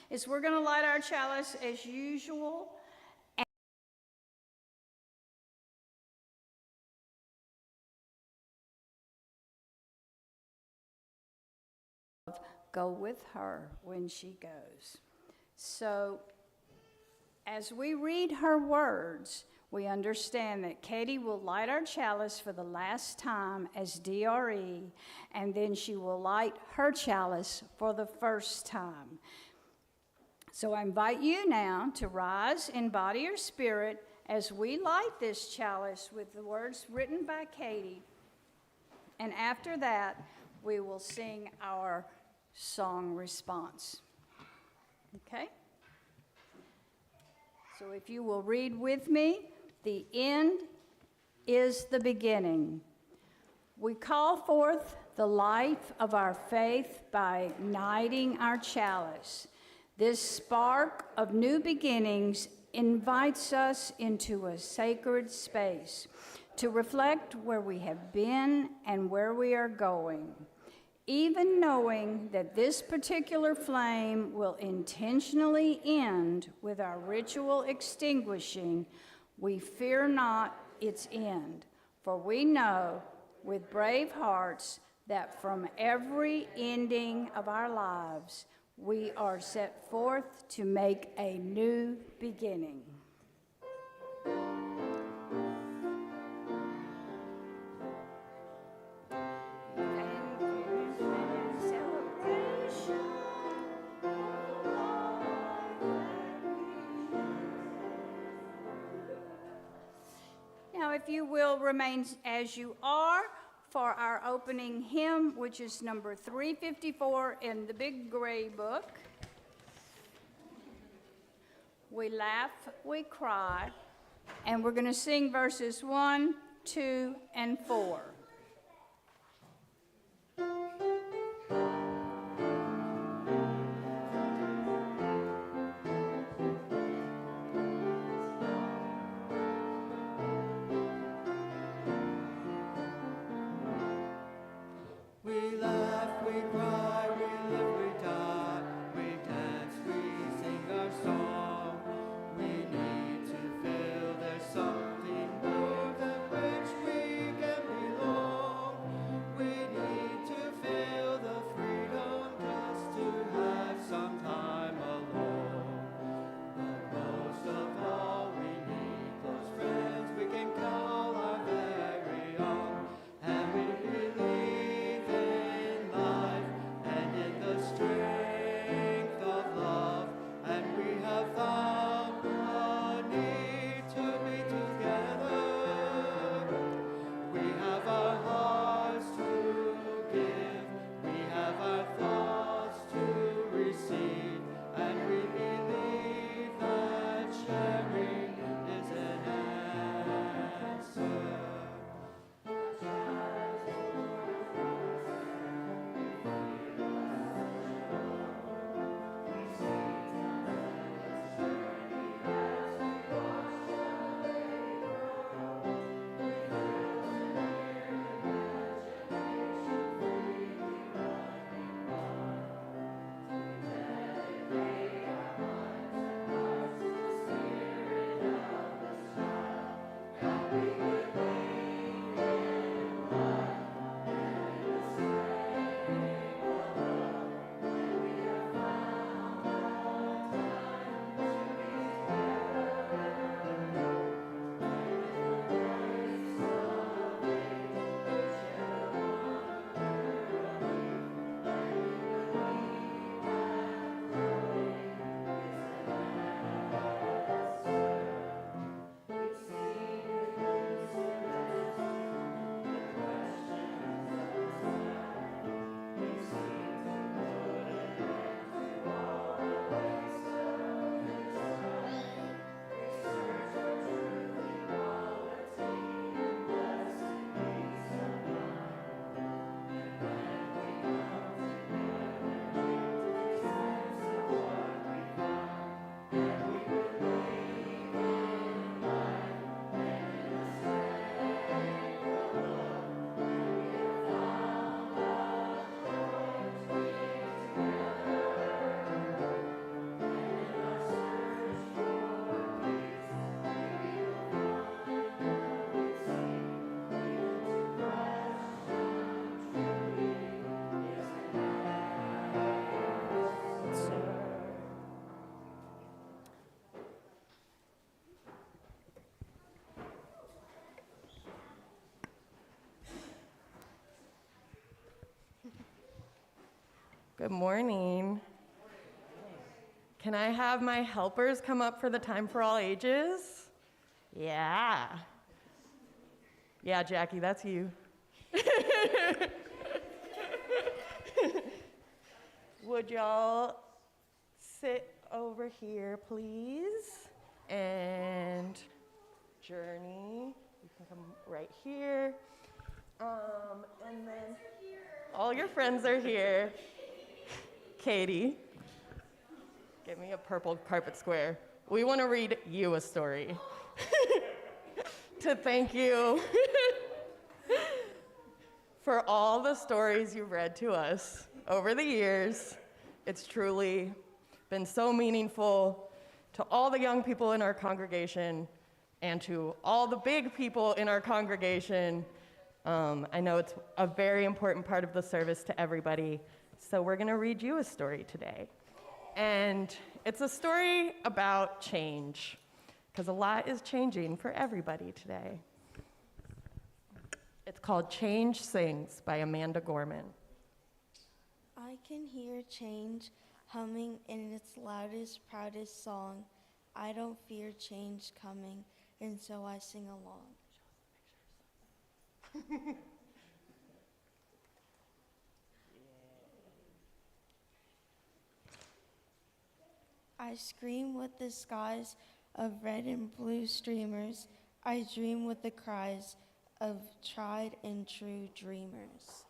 is we're going to light our chalice as usual. Go with her when she goes. So as we read her words, we understand that Katie will light our chalice for the last time as DRE, and then she will light her chalice for the first time. So I invite you now to rise in body or spirit as we light this chalice with the words written by Katie. And after that, we will sing our song response. Okay? So if you will read with me, the end is the beginning. We call forth the life of our faith by igniting our chalice. This spark of new beginnings invites us into a sacred space to reflect where we have been and where we are going. Even knowing that this particular flame will intentionally end with our ritual extinguishing, we fear not its end, for we know with brave hearts that from every ending of our lives, we are set forth to make a new beginning. Now, if you will remain as you are for our opening hymn, which is number 354 in the big gray book. We laugh, we cry, and we're going to sing verses 1, 2, and 4. We laugh, we cry, we live, we die, we dance, we sing our song. We need to feel there's something more than which we can belong. Good morning. Can I have my helpers come up for the time for all ages? Yeah. Yeah, Jackie, that's you. Would y'all sit over here, please? And Journey, you can come right here. And then all your friends are here. Katie, give me a purple carpet square. We want to read you a story to thank you for all the stories you've read to us over the years. It's truly been so meaningful to all the young people in our congregation and to all the big people in our congregation. I know it's a very important part of the service to everybody, so we're going to read you a story today. And it's a story about change, because a lot is changing for everybody today. It's called Change Sings by Amanda Gorman. I can hear change humming in its loudest, proudest song. I don't fear change coming, and so I sing along. I scream with the skies of red and blue streamers. I dream with the cries of tried and true dreamers.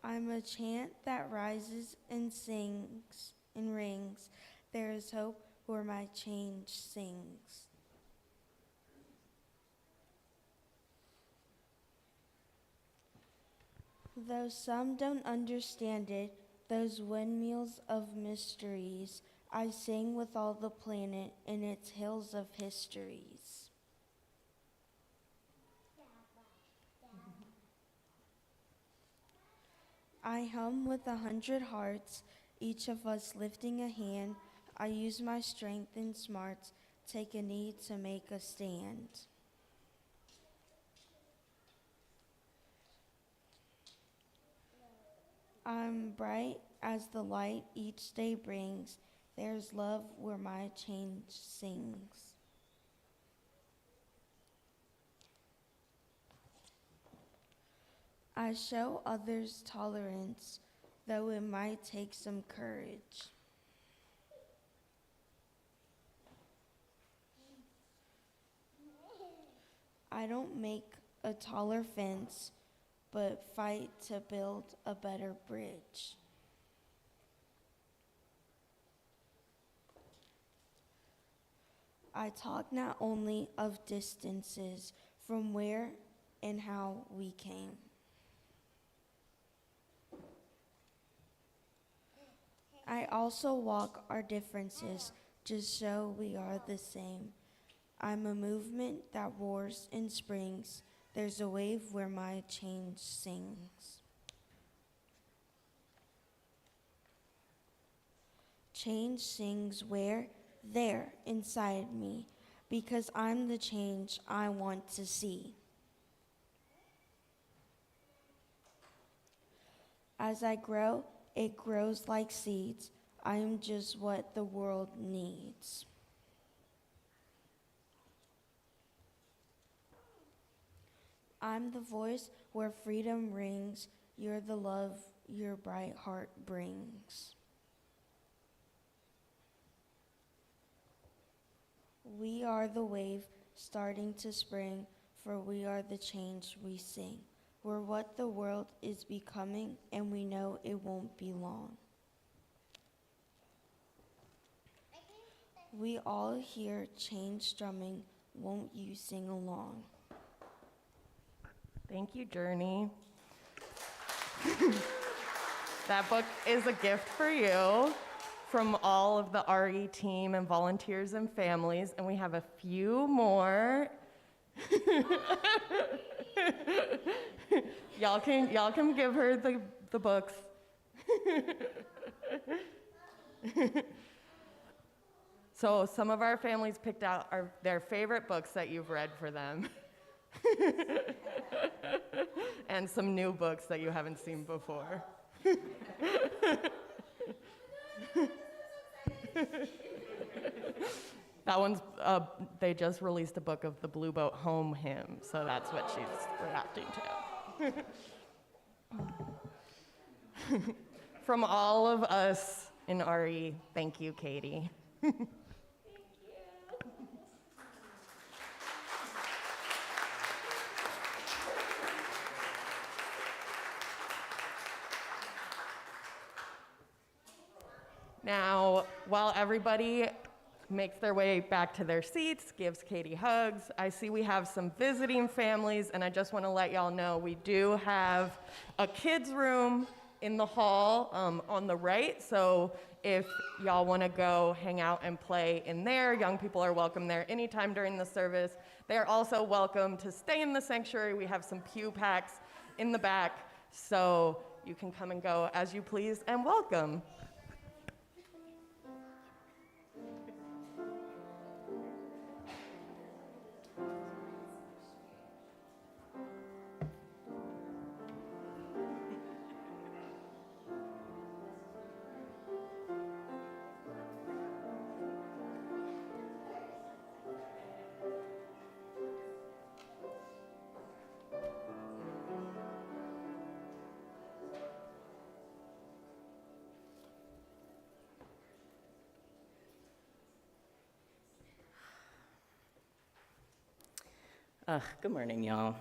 I'm a chant that rises and sings and rings. There is hope where my change sings. Though some don't understand it, those windmills of mysteries, I sing with all the planet in its hills of histories. I hum with 100 hearts, each of us lifting a hand. I use my strength and smarts, take a knee to make a stand. I'm bright as the light each day brings. There's love where my change sings. I show others tolerance, though it might take some courage. I don't make a taller fence, but fight to build a better bridge. I talk not only of distances from where and how we came. I also walk our differences just so we are the same. I'm a movement that roars and springs. There's a wave where my change sings. Change sings where? There, inside me, because I'm the change I want to see. As I grow, it grows like seeds. I am just what the world needs. I'm the voice where freedom rings. You're the love your bright heart brings. We are the wave starting to spring, for we are the change we sing. We're what the world is becoming, and we know it won't be long. We all hear change strumming. Won't you sing along? Thank you, Journey. That book is a gift for you from all of the RE team and volunteers and families, and we have a few more. Y'all can give her the books. So some of our families picked out their favorite books that you've read for them. and some new books that you haven't seen before. That one's, they just released a book of the Blue Boat Home hymn, so that's what she's reacting to. From all of us in RE, thank you, Katie. Now, while everybody makes their way back to their seats, gives Katie hugs, I see we have some visiting families, and I just want to let y'all know we do have a kids' room in the hall on the right, so if y'all want to go hang out and play in there, young people are welcome there anytime during the service. They are also welcome to stay in the sanctuary. We have some pew packs in the back, so you can come and go as you please, and welcome. Good morning, y'all.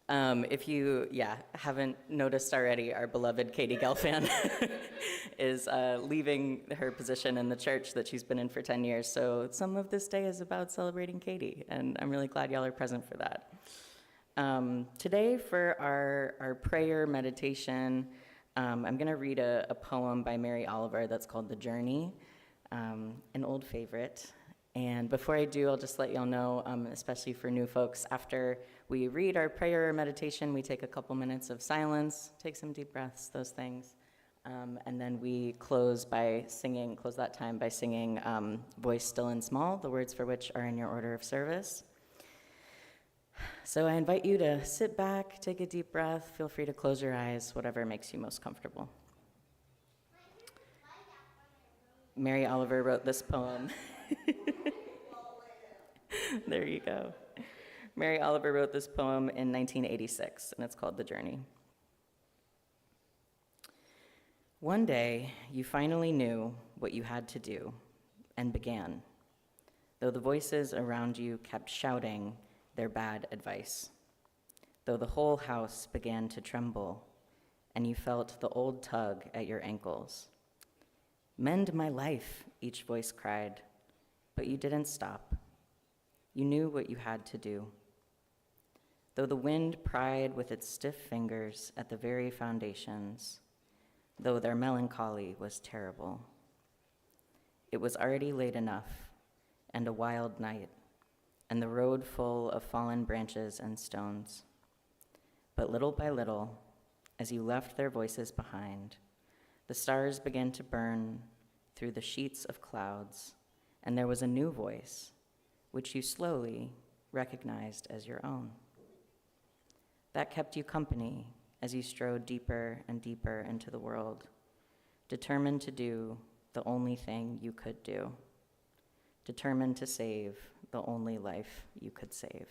If you, haven't noticed already, our beloved Katie Gelfand is leaving her position in the church that she's been in for 10 years. So some of this day is about celebrating Katie, and I'm really glad y'all are present for that. Today, for our prayer meditation, I'm going to read a poem by Mary Oliver that's called The Journey, an old favorite. And before I do, I'll just let y'all know, especially for new folks, after we read our prayer or meditation, we take a couple minutes of silence, take some deep breaths, those things. And then we close that time by singing Voice Still and Small, the words for which are in your order of service. So I invite you to sit back, take a deep breath, feel free to close your eyes, whatever makes you most comfortable. Mary Oliver wrote this poem. There you go. Mary Oliver wrote this poem in 1986, and it's called The Journey. One day, you finally knew what you had to do and began, though the voices around you kept shouting their bad advice, though the whole house began to tremble, and you felt the old tug at your ankles. Mend my life, each voice cried, but you didn't stop. You knew what you had to do. Though the wind pried with its stiff fingers at the very foundations, though their melancholy was terrible. It was already late enough, and a wild night, and the road full of fallen branches and stones. But little by little, as you left their voices behind, the stars began to burn through the sheets of clouds, and there was a new voice, which you slowly recognized as your own. That kept you company as you strode deeper and deeper into the world, determined to do the only thing you could do, determined to save the only life you could save.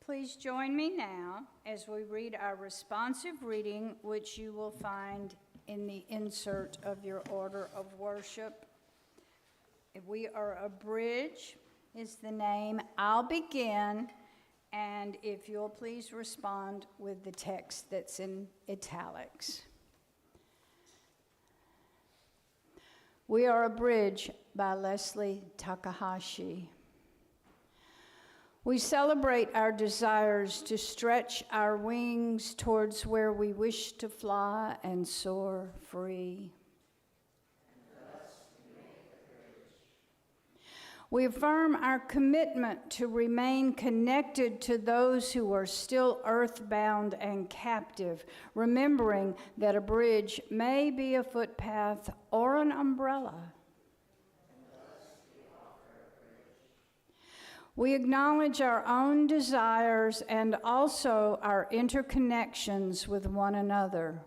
Please join me now as we read our responsive reading, which you will find in the insert of your order of worship. We Are a Bridge is the name. I'll begin, and if you'll please respond with the text that's in italics. We Are a Bridge by Leslie Takahashi. We celebrate our desires to stretch our wings towards where we wish to fly and soar free. We affirm our commitment to remain connected to those who are still earthbound and captive, remembering that a bridge may be a footpath or an umbrella. We acknowledge our own desires and also our interconnections with one another.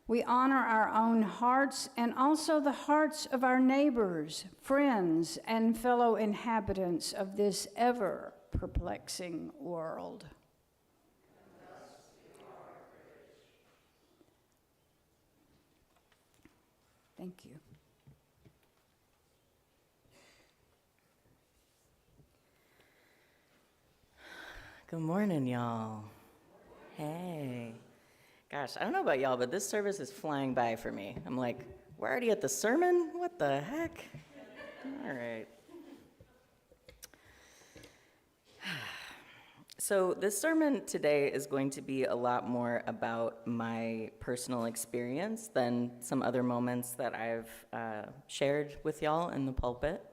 We honor our own hearts and also the hearts of our neighbors, friends, and fellow inhabitants of this ever-perplexing world. Thank you. Good morning, y'all. Hey. Gosh, I don't know about y'all, but this service is flying by for me. I'm like, we're already at the sermon? What the heck? All right. So this sermon today is going to be a lot more about my personal experience than some other moments that I've shared with y'all in the pulpit.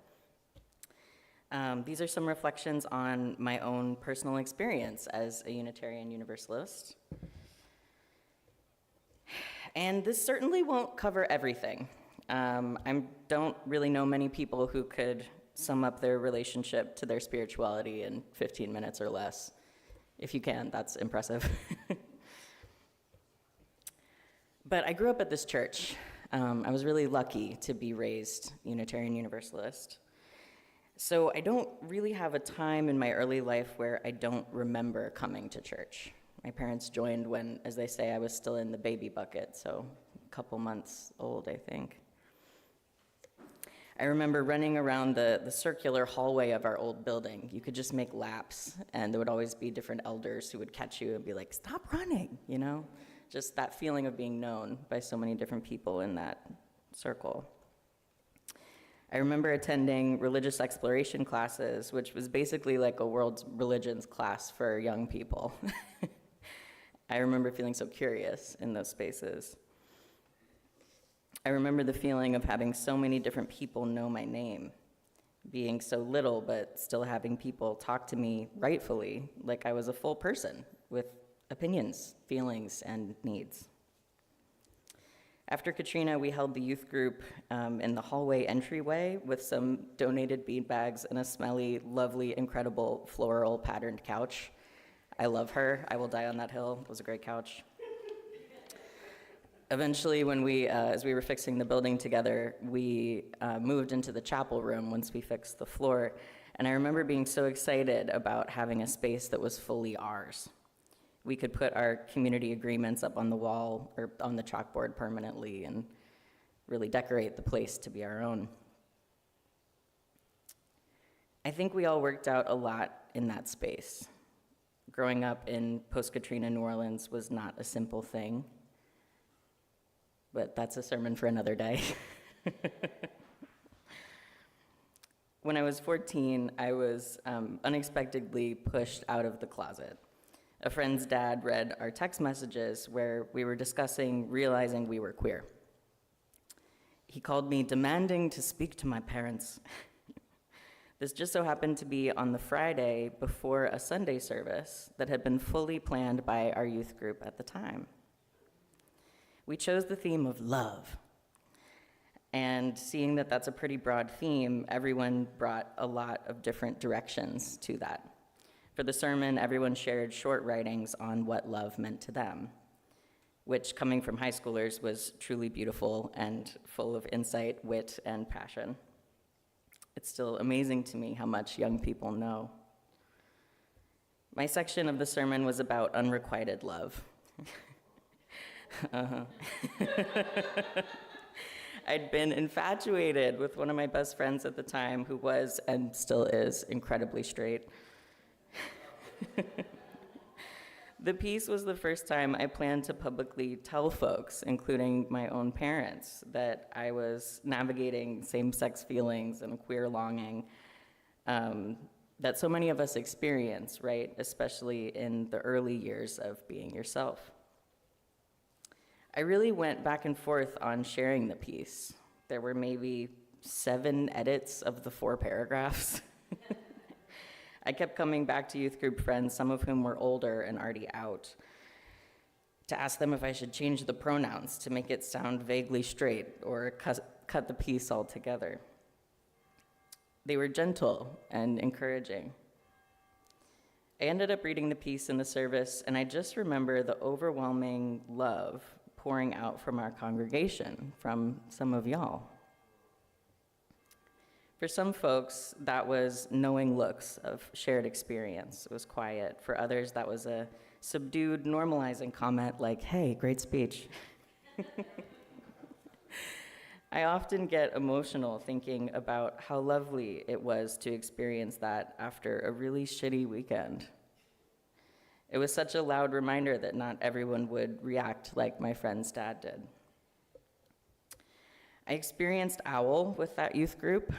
These are some reflections on my own personal experience as a Unitarian Universalist. And this certainly won't cover everything. I don't really know many people who could sum up their relationship to their spirituality in 15 minutes or less. If you can, that's impressive. But I grew up at this church. I was really lucky to be raised Unitarian Universalist. So I don't really have a time in my early life where I don't remember coming to church. My parents joined when, as they say, I was still in the baby bucket, so a couple months old, I think. I remember running around the circular hallway of our old building. You could just make laps, and there would always be different elders who would catch you and be like, stop running, you know? Just that feeling of being known by so many different people in that circle. I remember attending religious exploration classes, which was basically like a world religions class for young people. I remember feeling so curious in those spaces. I remember the feeling of having so many different people know my name, being so little but still having people talk to me rightfully like I was a full person with opinions, feelings, and needs. After Katrina, we held the youth group in the hallway entryway with some donated beanbags and a smelly, lovely, incredible floral patterned couch. I love her. I will die on that hill. It was a great couch. Eventually, when as we were fixing the building together, we moved into the chapel room once we fixed the floor. And I remember being so excited about having a space that was fully ours. We could put our community agreements up on the wall or on the chalkboard permanently and really decorate the place to be our own. I think we all worked out a lot in that space. Growing up in post-Katrina New Orleans was not a simple thing, but that's a sermon for another day. When I was 14, I was unexpectedly pushed out of the closet. A friend's dad read our text messages where we were discussing realizing we were queer. He called me demanding to speak to my parents. This just so happened to be on the Friday before a Sunday service that had been fully planned by our youth group at the time. We chose the theme of love. And seeing that that's a pretty broad theme, everyone brought a lot of different directions to that. For the sermon, everyone shared short writings on what love meant to them, which, coming from high schoolers, was truly beautiful and full of insight, wit, and passion. It's still amazing to me how much young people know. My section of the sermon was about unrequited love. I'd been infatuated with one of my best friends at the time who was, and still is, incredibly straight. The piece was the first time I planned to publicly tell folks, including my own parents, that I was navigating same-sex feelings and queer longing that so many of us experience, right? Especially in the early years of being yourself. I really went back and forth on sharing the piece. There were maybe 7 edits of the 4 paragraphs. I kept coming back to youth group friends, some of whom were older and already out, to ask them if I should change the pronouns to make it sound vaguely straight or cut the piece altogether. They were gentle and encouraging. I ended up reading the piece in the service, and I just remember the overwhelming love pouring out from our congregation, from some of y'all. For some folks, that was knowing looks of shared experience. It was quiet. For others, that was a subdued, normalizing comment like, "Hey, great speech." I often get emotional thinking about how lovely it was to experience that after a really shitty weekend. It was such a loud reminder that not everyone would react like my friend's dad did. I experienced OWL with that youth group.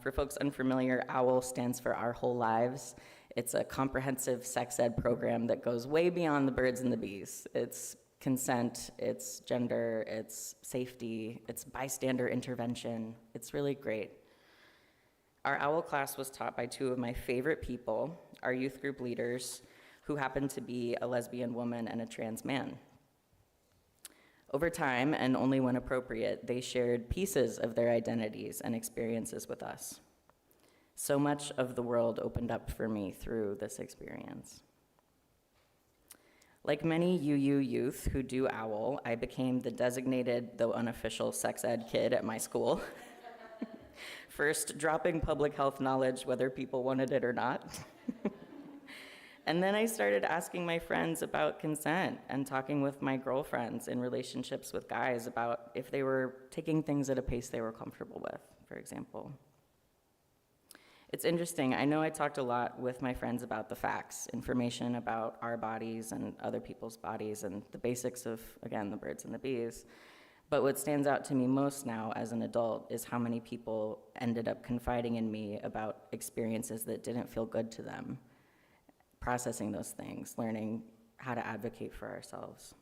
For folks unfamiliar, OWL stands for Our Whole Lives. It's a comprehensive sex ed program that goes way beyond the birds and the bees. It's consent, it's gender, it's safety, it's bystander intervention. It's really great. Our OWL class was taught by 2 of my favorite people, our youth group leaders, who happened to be a lesbian woman and a trans man. Over time, and only when appropriate, they shared pieces of their identities and experiences with us. So much of the world opened up for me through this experience. Like many UU youth who do OWL, I became the designated, though unofficial, sex ed kid at my school. First, dropping public health knowledge whether people wanted it or not. And then I started asking my friends about consent and talking with my girlfriends in relationships with guys about if they were taking things at a pace they were comfortable with, for example. It's interesting, I know I talked a lot with my friends about the facts, information about our bodies and other people's bodies and the basics of, again, the birds and the bees. But what stands out to me most now as an adult is how many people ended up confiding in me about experiences that didn't feel good to them, processing those things, learning how to advocate for ourselves.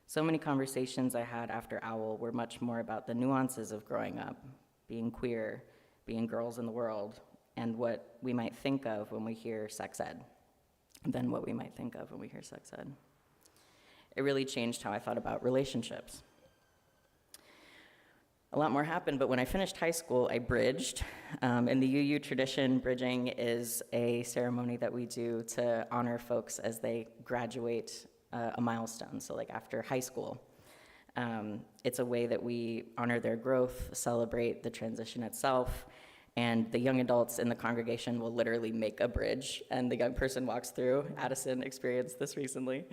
So many conversations I had after OWL were much more about the nuances of growing up, being queer, being girls in the world, and what we might think of when we hear sex ed, than what we might think of when we hear sex ed. It really changed how I thought about relationships. A lot more happened, but when I finished high school, I bridged. In the UU tradition, bridging is a ceremony that we do to honor folks as they graduate a milestone, so like after high school. It's a way that we honor their growth, celebrate the transition itself, and the young adults in the congregation will literally make a bridge, and the young person walks through. Addison experienced this recently.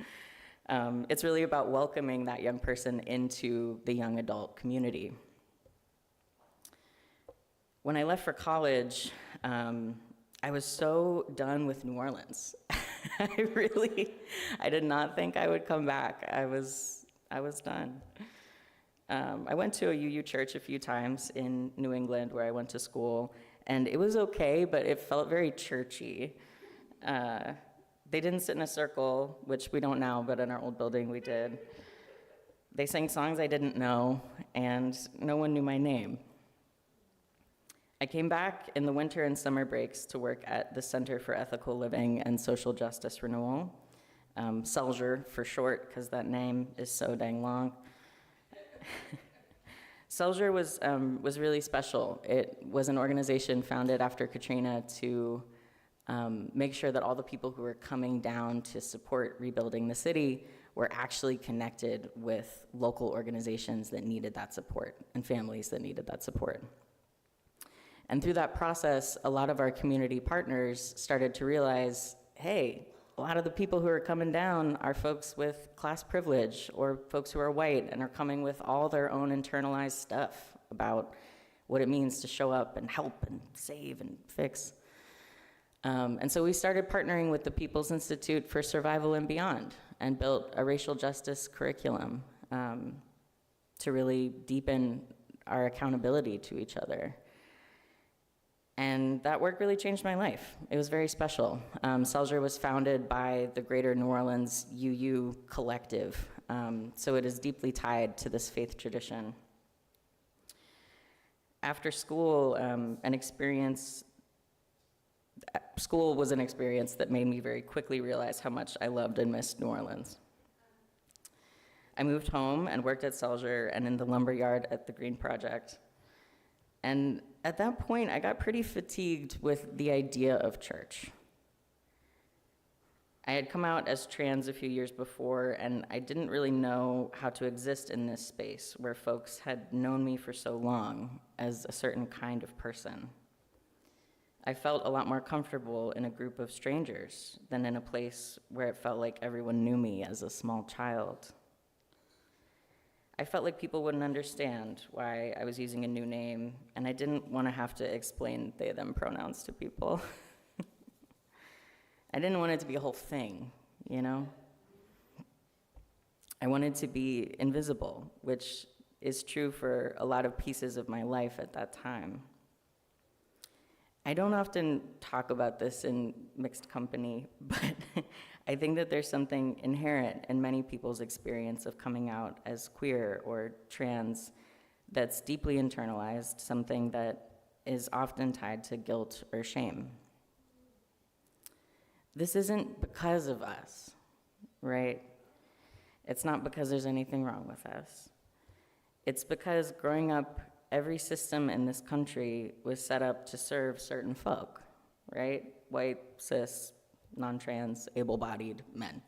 It's really about welcoming that young person into the young adult community. When I left for college, I was so done with New Orleans. I did not think I would come back. I was done. I went to a UU church a few times in New England where I went to school, and it was okay, but it felt very churchy. They didn't sit in a circle, which we don't now, but in our old building we did. They sang songs I didn't know, and no one knew my name. I came back in the winter and summer breaks to work at the Center for Ethical Living and Social Justice Renewal, CELJR for short, because that name is so dang long. CELJR was really special. It was an organization founded after Katrina to make sure that all the people who were coming down to support rebuilding the city were actually connected with local organizations that needed that support and families that needed that support. And through that process, a lot of our community partners started to realize, hey, a lot of the people who are coming down are folks with class privilege or folks who are white and are coming with all their own internalized stuff about what it means to show up and help and save and fix. And so we started partnering with the People's Institute for Survival and Beyond and built a racial justice curriculum to really deepen our accountability to each other. And that work really changed my life. It was very special. Selger was founded by the Greater New Orleans UU Collective, so it is deeply tied to this faith tradition. After school, school was an experience that made me very quickly realize how much I loved and missed New Orleans. I moved home and worked at Selger and in the lumberyard at the Green Project. And at that point, I got pretty fatigued with the idea of church. I had come out as trans a few years before, and I didn't really know how to exist in this space where folks had known me for so long as a certain kind of person. I felt a lot more comfortable in a group of strangers than in a place where it felt like everyone knew me as a small child. I felt like people wouldn't understand why I was using a new name, and I didn't want to have to explain they, them pronouns to people. I didn't want it to be a whole thing, you know? I wanted to be invisible, which is true for a lot of pieces of my life at that time. I don't often talk about this in mixed company, but I think that there's something inherent in many people's experience of coming out as queer or trans that's deeply internalized, something that is often tied to guilt or shame. This isn't because of us, right? It's not because there's anything wrong with us. It's because growing up, every system in this country was set up to serve certain folk, right? White, cis, non-trans, able-bodied men.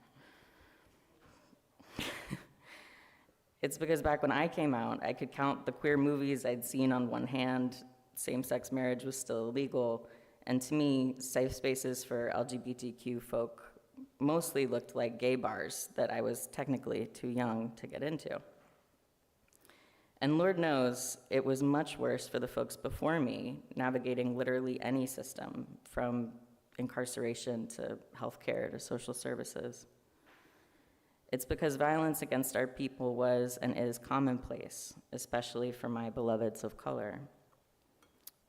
It's because back when I came out, I could count the queer movies I'd seen on one hand, same-sex marriage was still illegal, and to me, safe spaces for LGBTQ folk mostly looked like gay bars that I was technically too young to get into. And Lord knows, it was much worse for the folks before me, navigating literally any system, from incarceration to healthcare to social services. It's because violence against our people was and is commonplace, especially for my beloveds of color.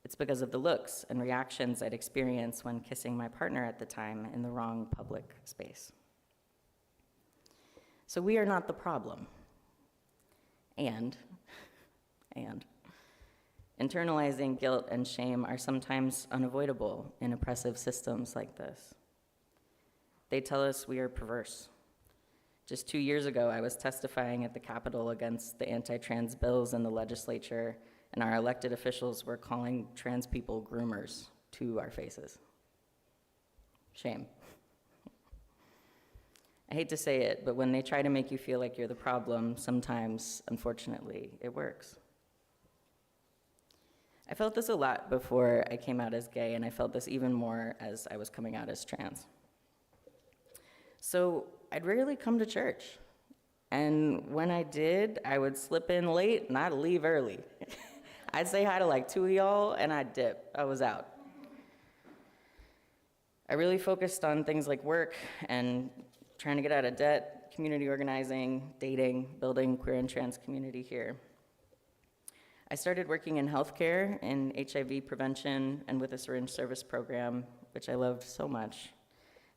It's because of the looks and reactions I'd experience when kissing my partner at the time in the wrong public space. So we are not the problem. And internalizing guilt and shame are sometimes unavoidable in oppressive systems like this. They tell us we are perverse. Just 2 years ago, I was testifying at the Capitol against the anti-trans bills in the legislature, and our elected officials were calling trans people groomers to our faces. Shame. I hate to say it, but when they try to make you feel like you're the problem, sometimes, unfortunately, it works. I felt this a lot before I came out as gay, and I felt this even more as I was coming out as trans. So I'd rarely come to church. And when I did, I would slip in late and I'd leave early. I'd say hi to like 2 of y'all and I'd dip. I was out. I really focused on things like work and trying to get out of debt, community organizing, dating, building queer and trans community here. I started working in healthcare, in HIV prevention, and with a syringe service program, which I loved so much.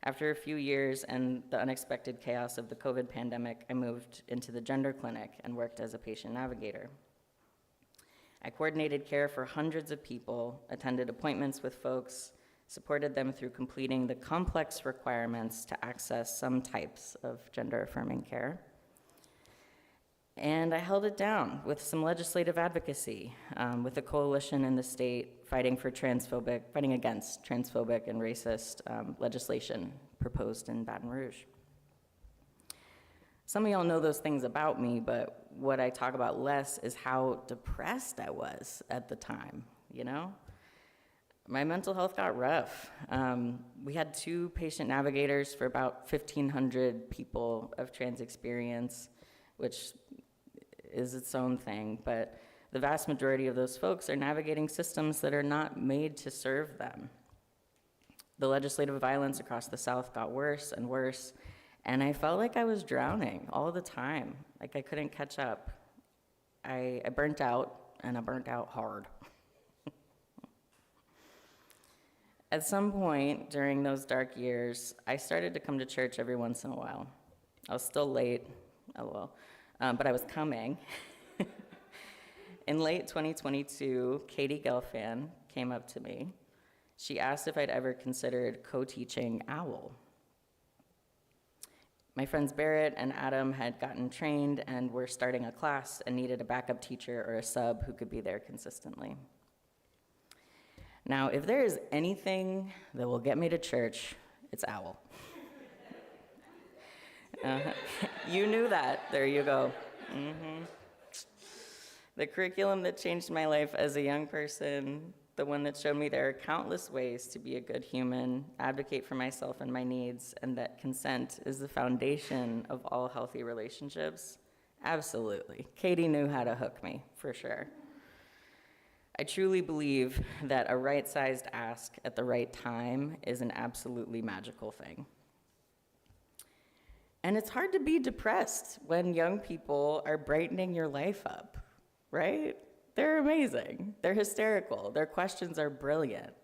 After a few years and the unexpected chaos of the COVID pandemic, I moved into the gender clinic and worked as a patient navigator. I coordinated care for hundreds of people, attended appointments with folks, supported them through completing the complex requirements to access some types of gender-affirming care. And I held it down with some legislative advocacy, with a coalition in the state fighting against transphobic and racist legislation proposed in Baton Rouge. Some of y'all know those things about me, but what I talk about less is how depressed I was at the time, you know? my mental health got rough. We had 2 patient navigators for about 1,500 people of trans experience, which is its own thing, but the vast majority of those folks are navigating systems that are not made to serve them. The legislative violence across the South got worse and worse, and I felt like I was drowning all the time, like I couldn't catch up. I burnt out, and I burnt out hard. At some point during those dark years, I started to come to church every once in a while. I was still late, LOL, but I was coming. In late 2022, Katie Gelfand came up to me. She asked if I'd ever considered co-teaching OWL. My friends Barrett and Adam had gotten trained and were starting a class and needed a backup teacher or a sub who could be there consistently. Now, if there is anything that will get me to church, it's OWL. You knew that. There you go. The curriculum that changed my life as a young person, the one that showed me there are countless ways to be a good human, advocate for myself and my needs, and that consent is the foundation of all healthy relationships. Absolutely. Katie knew how to hook me, for sure. I truly believe that a right-sized ask at the right time is an absolutely magical thing. And it's hard to be depressed when young people are brightening your life up, right? They're amazing. They're hysterical. Their questions are brilliant.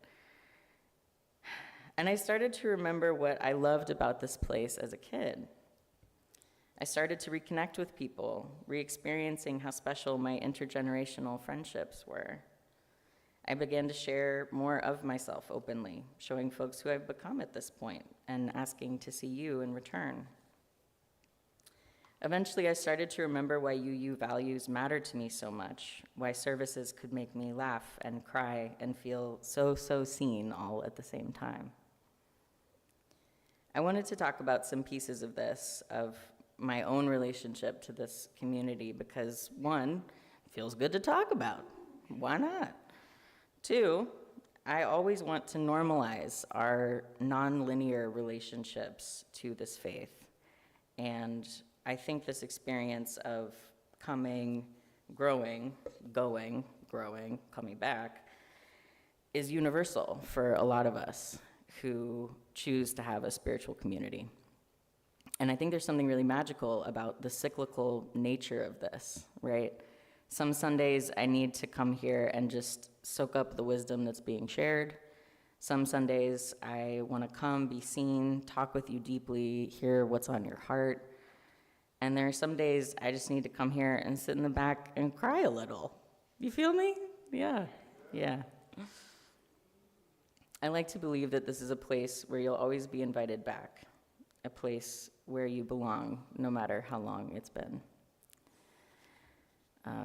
And I started to remember what I loved about this place as a kid. I started to reconnect with people, re-experiencing how special my intergenerational friendships were. I began to share more of myself openly, showing folks who I've become at this point and asking to see you in return. Eventually, I started to remember why UU values mattered to me so much, why services could make me laugh and cry and feel so seen all at the same time. I wanted to talk about some pieces of this, of my own relationship to this community, because 1, it feels good to talk about. Why not? 2, I always want to normalize our nonlinear relationships to this faith. And I think this experience of coming, growing, going, growing, coming back is universal for a lot of us who choose to have a spiritual community. And I think there's something really magical about the cyclical nature of this, right? Some Sundays I need to come here and just soak up the wisdom that's being shared. Some Sundays I want to come, be seen, talk with you deeply, hear what's on your heart. And there are some days I just need to come here and sit in the back and cry a little. You feel me? Yeah. I like to believe that this is a place where you'll always be invited back, a place where you belong, no matter how long it's been.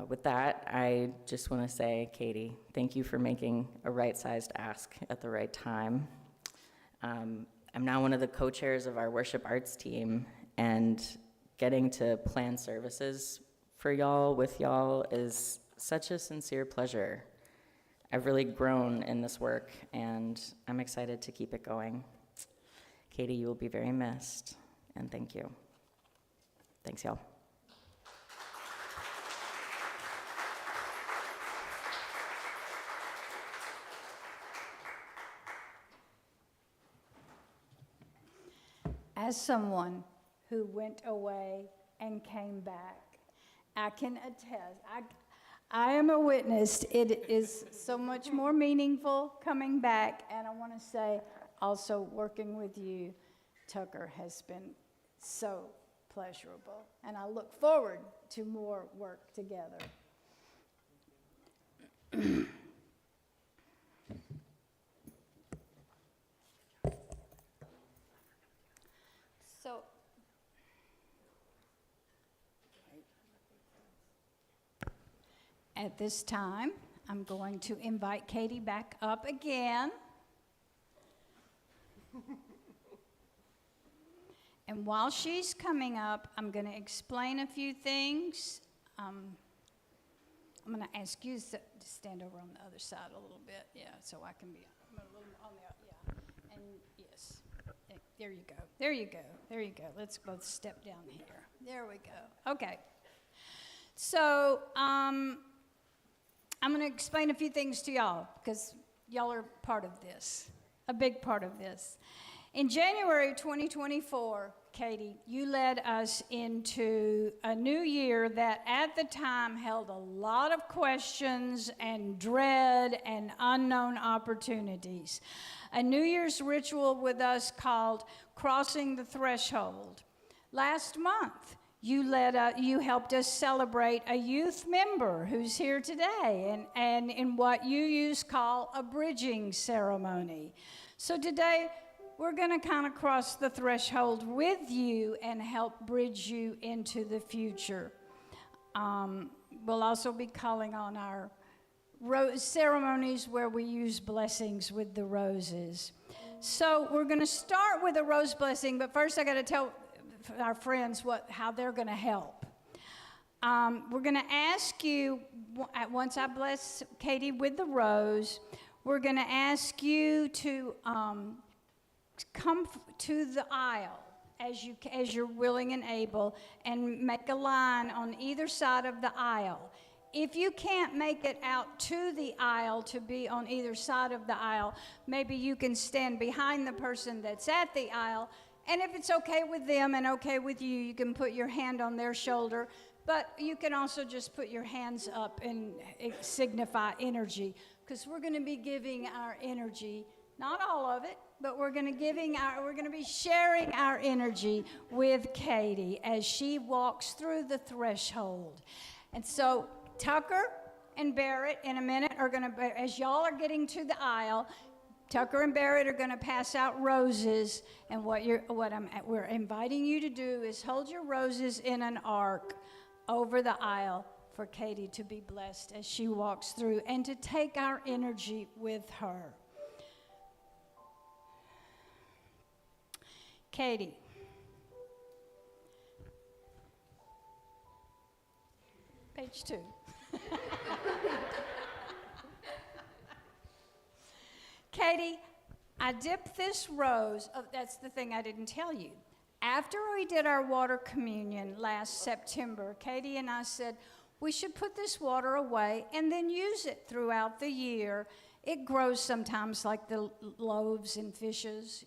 With that, I just want to say, Katie, thank you for making a right-sized ask at the right time. I'm now one of the co-chairs of our worship arts team, and getting to plan services for y'all, with y'all, is such a sincere pleasure. I've really grown in this work, and I'm excited to keep it going. Katie, you will be very missed, and thank you. Thanks, y'all. As someone who went away and came back, I can attest, I am a witness. It is so much more meaningful coming back, and I want to say also working with you, Tucker, has been so pleasurable, and I look forward to more work together. So, at this time, I'm going to invite Katie back up again. And while she's coming up, I'm going to explain a few things. I'm going to ask you to stand over on the other side a little bit, yeah, so I can be a little on the, yeah. And yes, there you go. There you go. There you go. Let's both step down here. There we go. Okay. So I'm going to explain a few things to y'all because y'all are part of this, a big part of this. In January 2024, Katie, you led us into a new year that at the time held a lot of questions and dread and unknown opportunities. A New Year's ritual with us called Crossing the Threshold. Last month, you helped us celebrate a youth member who's here today and in what you call a bridging ceremony. So today, we're going to kind of cross the threshold with you and help bridge you into the future. We'll also be calling on our ceremonies where we use blessings with the roses. So we're going to start with a rose blessing, but first I got to tell our friends how they're going to help. We're going to ask you, once I bless Katie with the rose, we're going to ask you to come to the aisle as you're willing and able and make a line on either side of the aisle. If you can't make it out to the aisle to be on either side of the aisle, maybe you can stand behind the person that's at the aisle, and if it's okay with them and okay with you, you can put your hand on their shoulder, but you can also just put your hands up and signify energy, because we're going to be giving our energy, not all of it, but we're going to be sharing our energy with Katie as she walks through the threshold. And so Tucker and Barrett in a minute are going to, as y'all are getting to the aisle, Tucker and Barrett are going to pass out roses, and we're inviting you to do is hold your roses in an arc over the aisle for Katie to be blessed as she walks through and to take our energy with her. Katie. Page 2. Katie, I dipped this rose. Oh, that's the thing I didn't tell you. After we did our water communion last September, Katie and I said, we should put this water away and then use it throughout the year. It grows sometimes like the loaves and fishes,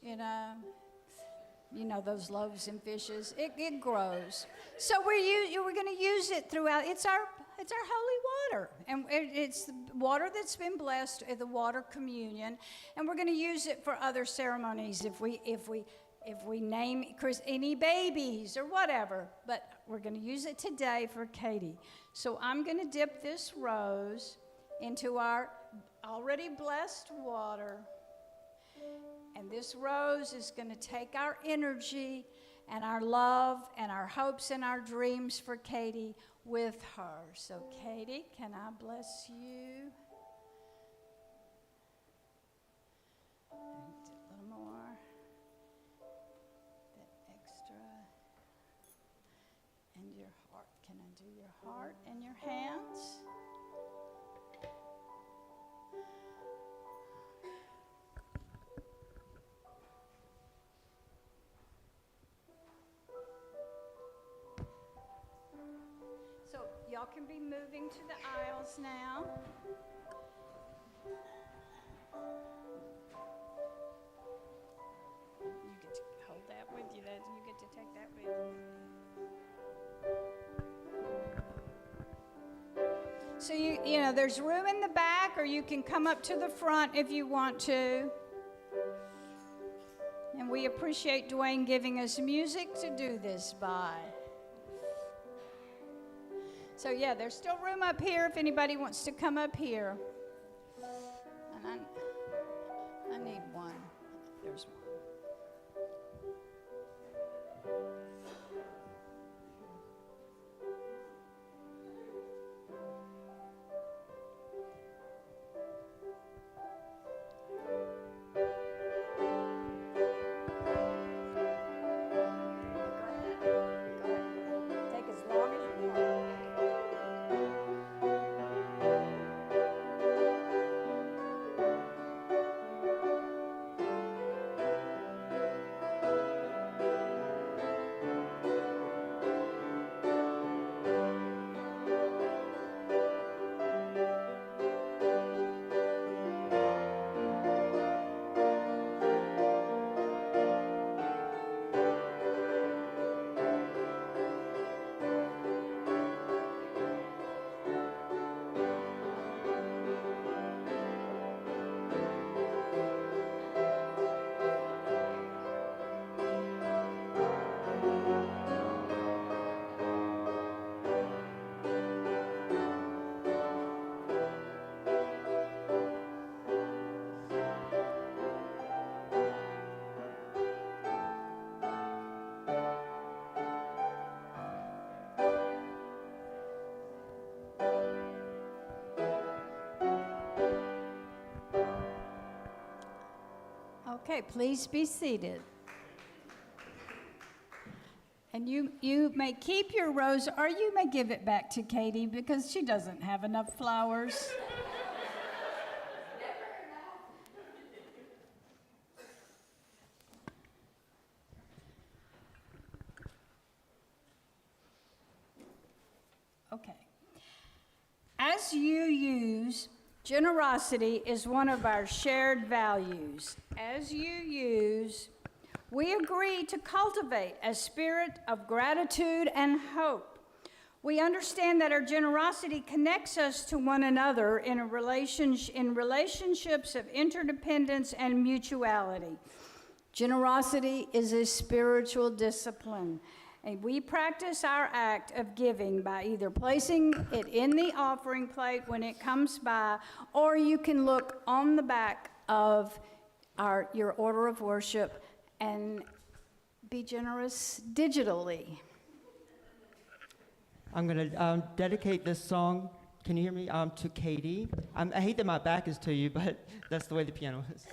you know those loaves and fishes. It grows. So we're going to use it throughout. It's our holy water, and it's the water that's been blessed at the water communion, and we're going to use it for other ceremonies if we name any babies or whatever. But we're going to use it today for Katie. So I'm going to dip this rose into our already blessed water. And this rose is going to take our energy and our love and our hopes and our dreams for Katie with her. So, Katie, can I bless you? A little more. That extra. And your heart. Can I do your heart and your hands? Y'all can be moving to the aisles now. You get to hold that with you. You get to take that with you. So you know, there's room in the back, or you can come up to the front if you want to. And we appreciate Dwayne giving us music to do this by. So yeah, there's still room up here if anybody wants to come up here. And I need one. There's one. Okay, please be seated. And you may keep your rose, or you may give it back to Katie because she doesn't have enough flowers. Okay. As you use, generosity is one of our shared values. As you use, we agree to cultivate a spirit of gratitude and hope. We understand that our generosity connects us to one another in relationships of interdependence and mutuality. Generosity is a spiritual discipline, and we practice our act of giving by either placing it in the offering plate when it comes by, or you can look on the back of your order of worship and be generous digitally. I'm going to dedicate this song, can you hear me, to Katie. I hate that my back is to you, but that's the way the piano is.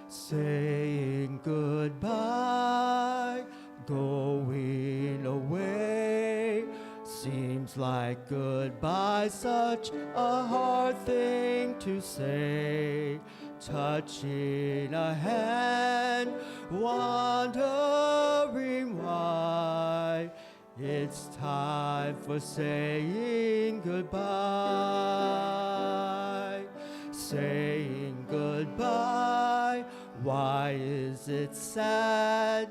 Saying goodbye, going away, seems like goodbye, such a hard thing to say. Touching a hand, wondering why, it's time for saying goodbye. Saying goodbye, why is it sad?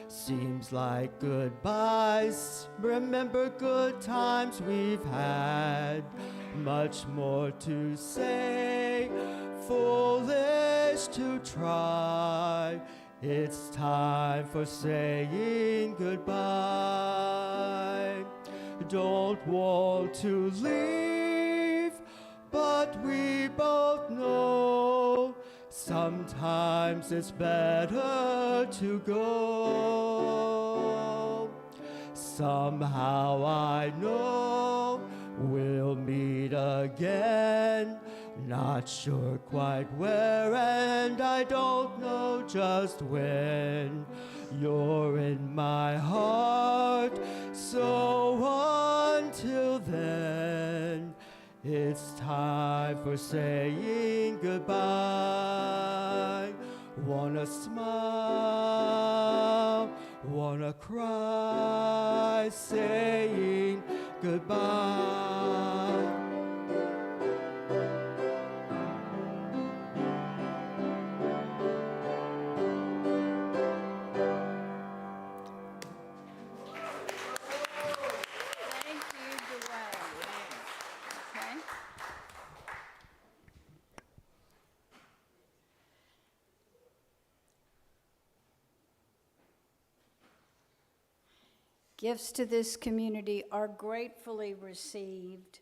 Seems like goodbyes, remember good times we've had. Much more to say, foolish to try. It's time for saying goodbye. Don't want to leave, but we both know sometimes it's better to go. Somehow I know we'll meet again. Not sure quite where, and I don't know just when. You're in my heart, so until then, it's time for saying goodbye. Wanna smile, wanna cry, saying goodbye. Gifts to this community are gratefully received.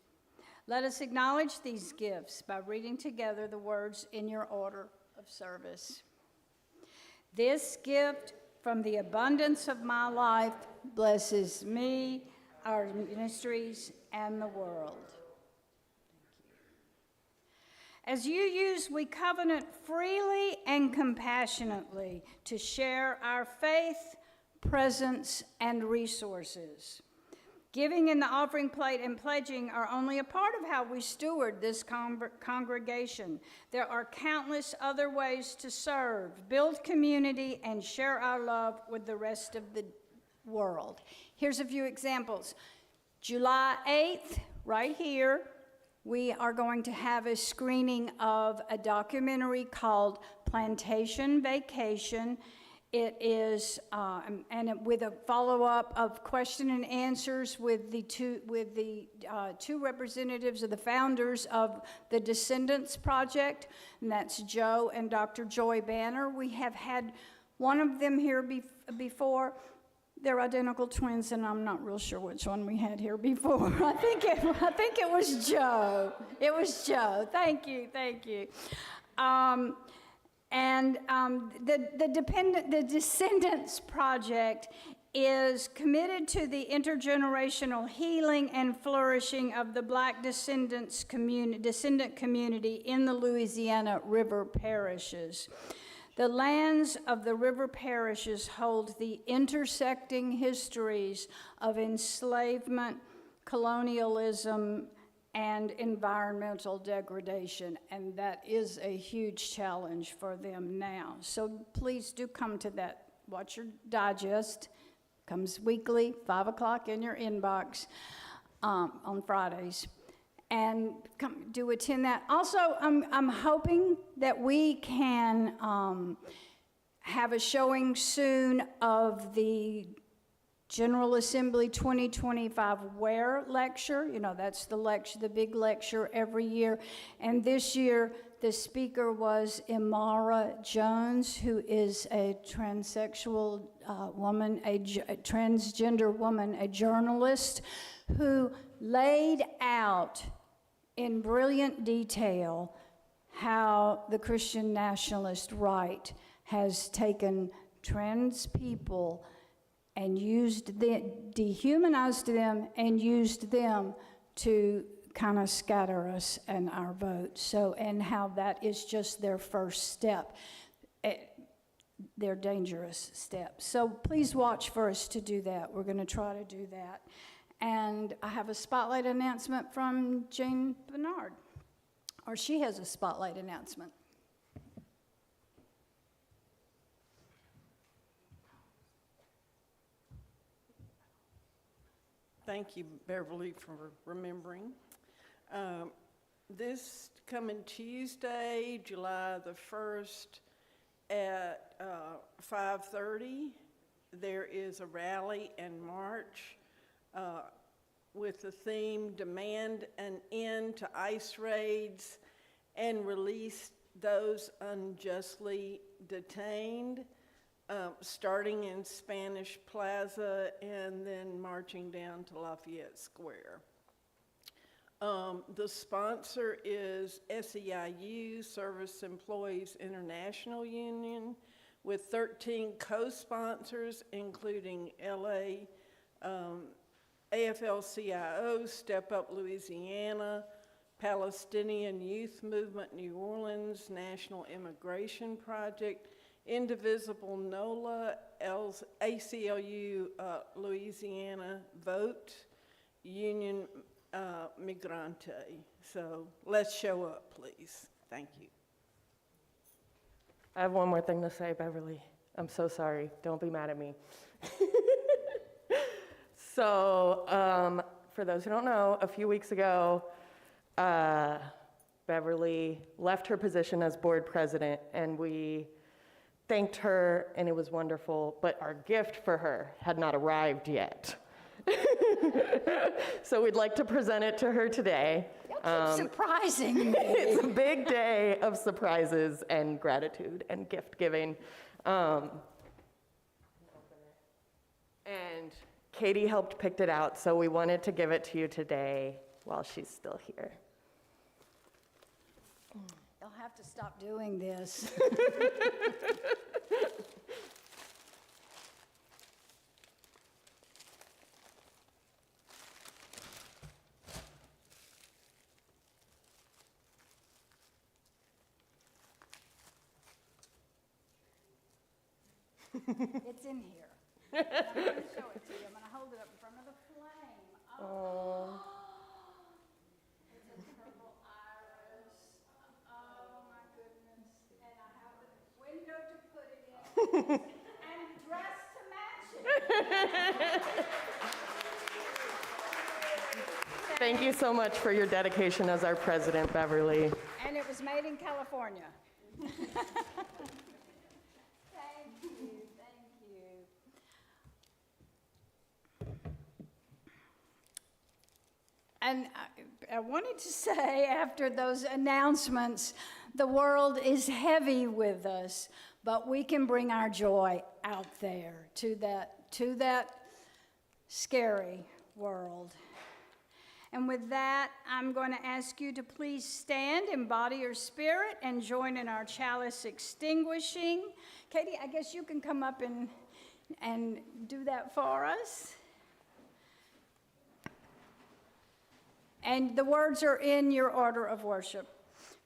Let us acknowledge these gifts by reading together the words in your order of service. This gift from the abundance of my life blesses me, our ministries, and the world. As you use, we covenant freely and compassionately to share our faith, presence, and resources. Giving in the offering plate and pledging are only a part of how we steward this congregation. There are countless other ways to serve, build community, and share our love with the rest of the world. Here's a few examples. July 8th, right here, we are going to have a screening of a documentary called Plantation Vacation. It is, with a follow-up of question and answers with the two representatives of the founders of the Descendants Project, and that's Joe and Dr. Joy Banner. We have had one of them here before. They're identical twins, and I'm not real sure which one we had here before. I think it was Joe. It was Joe. Thank you. The Descendants Project is committed to the intergenerational healing and flourishing of the Black descendant community in the Louisiana River parishes. The lands of the river parishes hold the intersecting histories of enslavement, colonialism, and environmental degradation, and that is a huge challenge for them now. So please do come to that. Watch your digest. Comes weekly, 5 o'clock in your inbox on Fridays. And do attend that. Also, I'm hoping that we can have a showing soon of the General Assembly 2025 WARE lecture. You know, that's the lecture, the big lecture every year. And this year, the speaker was Imara Jones, who is a transsexual woman, a transgender woman, a journalist, who laid out in brilliant detail how the Christian nationalist right has taken trans people and dehumanized them and used them to kind of scatter us and our vote. So, and how that is just their first step, their dangerous step. So please watch for us to do that. We're going to try to do that. And I have a spotlight announcement from Jane Bernard, or she has a spotlight announcement. Thank you, Beverly, for remembering. This coming Tuesday, July the 1st at 5:30, there is a rally and march with the theme Demand an End to ICE Raids and Release Those Unjustly Detained, starting in Spanish Plaza and then marching down to Lafayette Square. The sponsor is SEIU, Service Employees International Union, with 13 co-sponsors, including LA, AFL-CIO, Step Up Louisiana, Palestinian Youth Movement New Orleans, National Immigration Project, Indivisible NOLA, ACLU Louisiana, Vote, Union Migrante. So let's show up, please. Thank you. I have one more thing to say, Beverly. I'm so sorry. Don't be mad at me. So, for those who don't know, a few weeks ago, Beverly left her position as board president, and we thanked her, and it was wonderful, but our gift for her had not arrived yet. So we'd like to present it to her today. Keep surprising me. It's a big day of surprises and gratitude and gift giving. And Katie helped pick it out, so we wanted to give it to you today while she's still here. You'll have to stop doing this. It's in here. I'm going to show it to you. I'm going to hold it up in front of the flame. Oh. It's a purple iris. Oh, my goodness. And I have the window to put it in. And dress to match it. Thank you so much for your dedication as our president, Beverly. And it was made in California. And I wanted to say, after those announcements, the world is heavy with us, but we can bring our joy out there to that scary world. And with that, I'm going to ask you to please stand, embody your spirit, and join in our chalice extinguishing. Katie, I guess you can come up and and do that for us. And the words are in your order of worship.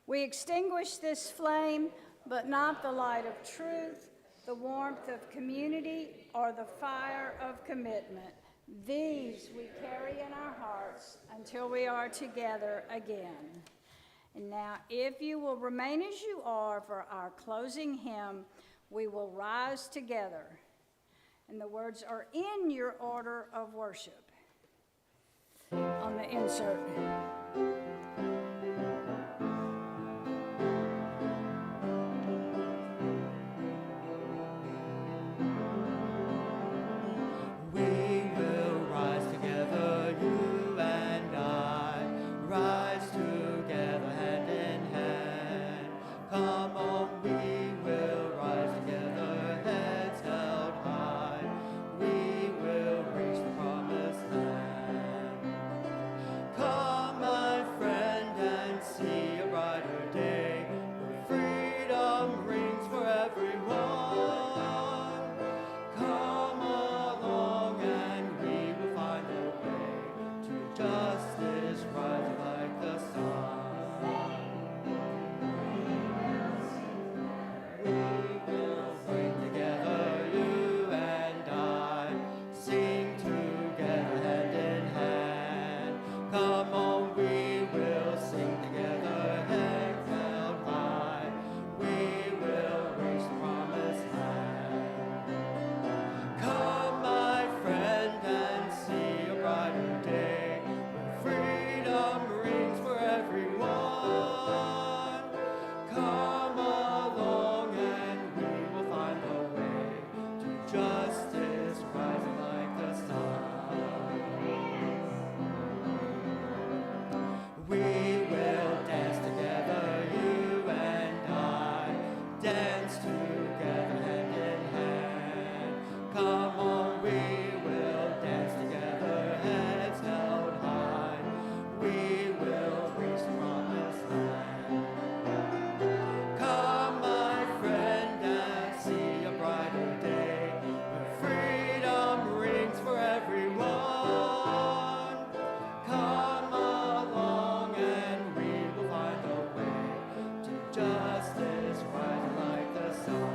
We extinguish this flame, but not the light of truth, the warmth of community, or the fire of commitment. These we carry in our hearts until we are together again. And now, if you will remain as you are for our closing hymn, we will rise together. And the words are in your order of worship on the insert. We will rise together, you and I, rise together hand in hand. Come on, we will rise together, heads held high. We will reach the promised land. Come, my friend, and see a brighter day, where freedom rings for everyone. Come along and we will find a way to justice rising like the sun. We will bring together you and I, sing together hand in hand. Come on, we will sing together, heads held high. We will reach the promised land. Come, my friend, and see a brighter day, where freedom rings for everyone. Come along and we will find a way to justice rising like the sun. We will dance together, you and I, dance together hand in hand. Come on, we will dance together, heads held high. We will reach the promised land. Come, my friend, and see a brighter day, where freedom rings for everyone. Come along and we will find a way to justice rising like the sun.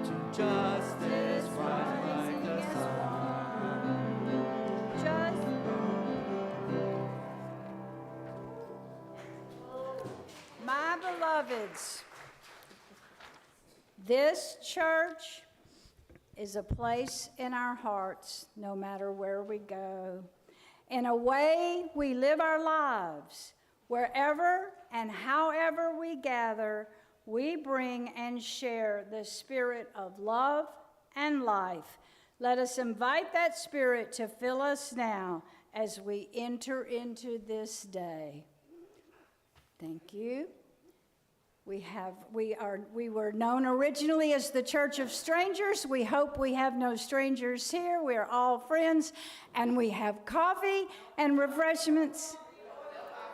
To justice rising like the sun. Just my beloveds, this church is a place in our hearts no matter where we go. In a way, we live our lives. Wherever and however we gather, we bring and share the spirit of love and life. Let us invite that spirit to fill us now as we enter into this day. Thank you. We were known originally as the Church of Strangers. We hope we have no strangers here. We are all friends, and we have coffee and refreshments.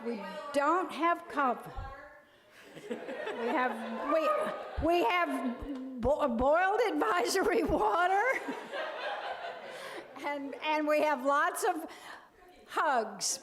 We don't have coffee. We have boiled advisory water, and we have lots of hugs.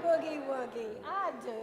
Boogie woogie, I do.